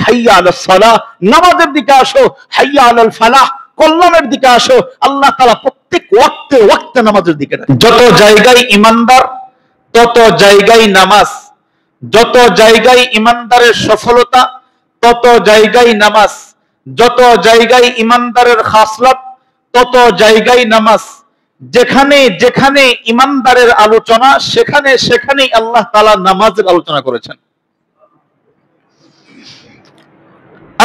হাইয়া আলাস সালাহ, নামাজের দিকে আসো, হাইয়া আলাল ফালাহ, কল্যাণের দিকে আসো। আল্লাহ তাআলা প্রত্যেক ওয়াক্তে ওয়াক্তে নামাজের দিকে ডাকে। যত জায়গায় ইমানদার তত জায়গায় নামাজ, যত জায়গায় ইমানদারের সফলতা তত জায়গায় নামাজ, যত জায়গায় ইমানদারের খাসলাত তত জায়গায় নামাজ। যেখানে যেখানে ইমানদারের আলোচনা সেখানে সেখানেই আল্লাহ তাআলা নামাজের আলোচনা করেছেন।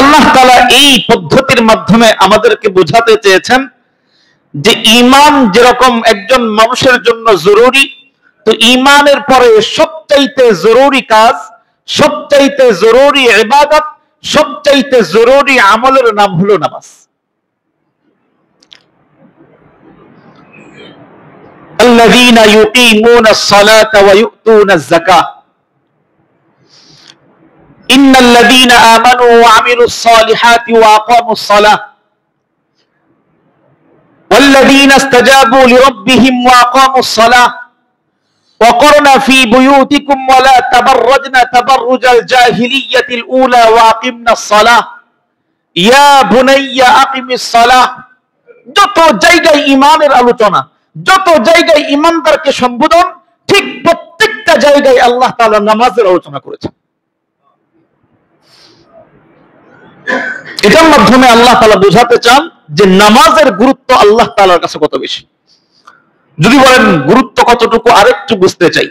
আল্লাহ তাআলা এই পদ্ধতির মাধ্যমে আমাদেরকে বোঝাতে চেয়েছেন যে ঈমান যেরকম একজন মানুষের জন্য জরুরি, তো ঈমানের পরে সবচাইতে জরুরি কাজ, সবচাইতে জরুরি ইবাদত, সবচাইতে জরুরি আমলের নাম হলো নামাজ। আল্লাযীনা ইউকিমুনাস সালাতা ওয়া ইউতুনাজ যাকাহ ইন্নাল্লাযীনা আমানু ওয়া আমিলুস সালিহাতি ওয়া আকামুস সালাহ ওয়াল্লাযীনা ইসতাজাবু লিরাব্বিহিম ওয়া আকামুস সালাহ وقرنا في بيوتكم ولا تبرجن تبرج الجاهلية الأولى وأقمنا الصلاة يا بني أقم الصلاة। যত জায়গায় ঈমানের আলোচনা, যত জায়গায় ঈমানদারকে সম্বোধন, ঠিক প্রত্যেকটা জায়গায় আল্লাহ তাআলা নামাজের আলোচনা করেছেন। এটার মাধ্যমে আল্লাহ তাআলা বোঝাতে চান যে নামাজের গুরুত্ব আল্লাহ তাআলার কাছে কত বেশি। যদি বলেন গুরুত্ব কতটুকু, আরেকটু বুঝতে চাই,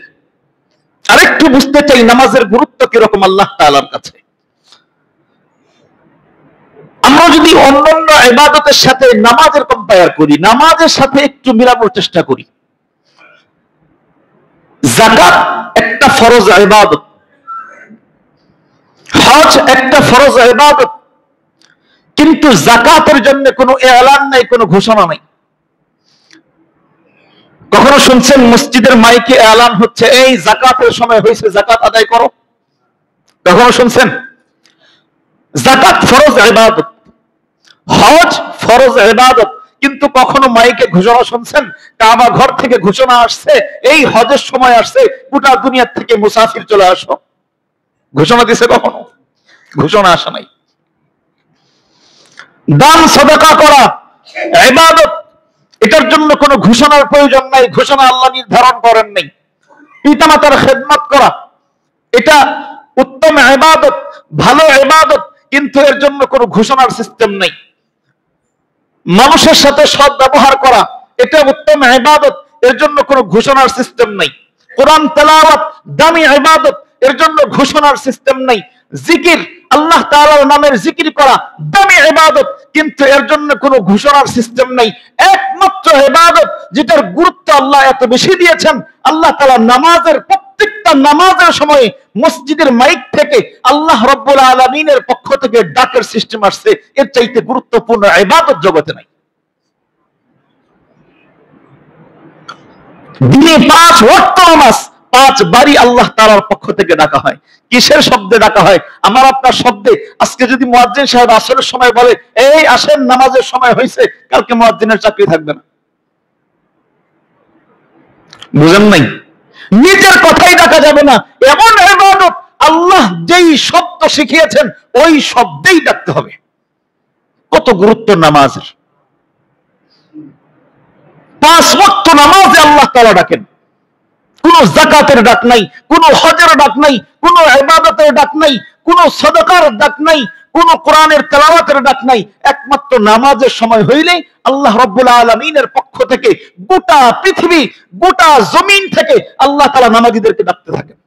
আরেকটু বুঝতে চাই নামাজের গুরুত্ব কিরকম আল্লাহ তাআলার কাছে। আমরা যদি অন্যান্য ইবাদতের সাথে নামাজের কম্পেয়ার করি, নামাজের সাথে একটু মিলানোর চেষ্টা করি, যাকাত একটা ফরজ ইবাদত, হজ একটা ফরজ ইবাদত, কিন্তু যাকাতের জন্য কোনো এলান নাই, কোনো ঘোষণা নাই। কখনো শুনছেন মসজিদের মাইকে এলান হচ্ছে এই যাকাতের সময় হয়েছে, যাকাত আদায় করো? কখনো শুনছেন? যাকাত ফরজ ইবাদত, হজ ফরজ ইবাদত, কিন্তু কখনো মাইকে ঘোষণা শুনছেন? কাবা ঘর থেকে ঘোষণা আসছে এই হজের সময় আসছে, গোটা দুনিয়া থেকে মুসাফির চলে আসো। ঘোষণা দিছে কখনো? ঘোষণা আসে নাই। দান সাদাকা করা ইবাদত, এটার জন্য কোনো ঘোষণার প্রয়োজন নাই, ঘোষণা আল্লাহ নির্ধারণ করেন নাই। পিতামাতার খেদমত করা এটা উত্তম ইবাদত, ভালো ইবাদত, কিন্তু এর জন্য কোনো ঘোষণার সিস্টেম নাই। মানুষের সাথে সৎ ব্যবহার করা এটা উত্তম ইবাদত, এর জন্য কোনো ঘোষণার সিস্টেম নাই। কোরআন তেলাওয়াত দামি ইবাদত, এর জন্য ঘোষণার সিস্টেম নাই। জিকির, আল্লাহ তাআলার নামের জিকির করা দামি ইবাদত, কিন্তু এর জন্য কোনো ঘোষণার সিস্টেম নাই। একমাত্র ইবাদত যেটার গুরুত্ব আল্লাহ এত বেশি দিয়েছেন, আল্লাহ তাআলা নামাজের প্রত্যেকটা নামাজের সময় মসজিদের মাইক থেকে আল্লাহ রাব্বুল আলামিনের পক্ষ থেকে ডাকের সিস্টেম আসছে, এর চাইতে গুরুত্বপূর্ণ ইবাদত জগতে নাই। দিনে 5 ওয়াক্ত নামাজ 5 বারই আল্লাহ তাআলার পক্ষ থেকে ডাকা হয়। কিসের শব্দে ডাকা হয়? আমার আপনার শব্দে। আজকে যদি মুয়াজ্জিন সাহেব আসরের সময় বলে এই আসেন নামাজের সময় হয়েছে, কালকে মুয়াজ্জিনের চাকরি থাকবে না। বুঝেন নাই? নিজের কথাই ডাকা যাবে না। এমন ইবাদত আল্লাহ যেই শব্দ শিখিয়েছেন ওই শব্দেই ডাকতে হবে। কত গুরুত্ব নামাজের। 5 ওয়াক্ত নামাজে আল্লাহ তাআলা ডাকেন। কোন যাকাতের ডাক নাই, কোন হজের ডাক নাই, কোন ইবাদতের ডাক নাই, কোন সাদাকার ডাক নাই, কোন কোরআনের তেলাওয়াতের ডাক নাই। একমাত্র নামাজের সময় হইলেই আল্লাহ রাব্বুল আলামিনের পক্ষ থেকে গোটা পৃথিবী, গোটা জমিন থেকে আল্লাহ তাআলা নামাজীদেরকে ডাকতে থাকেন।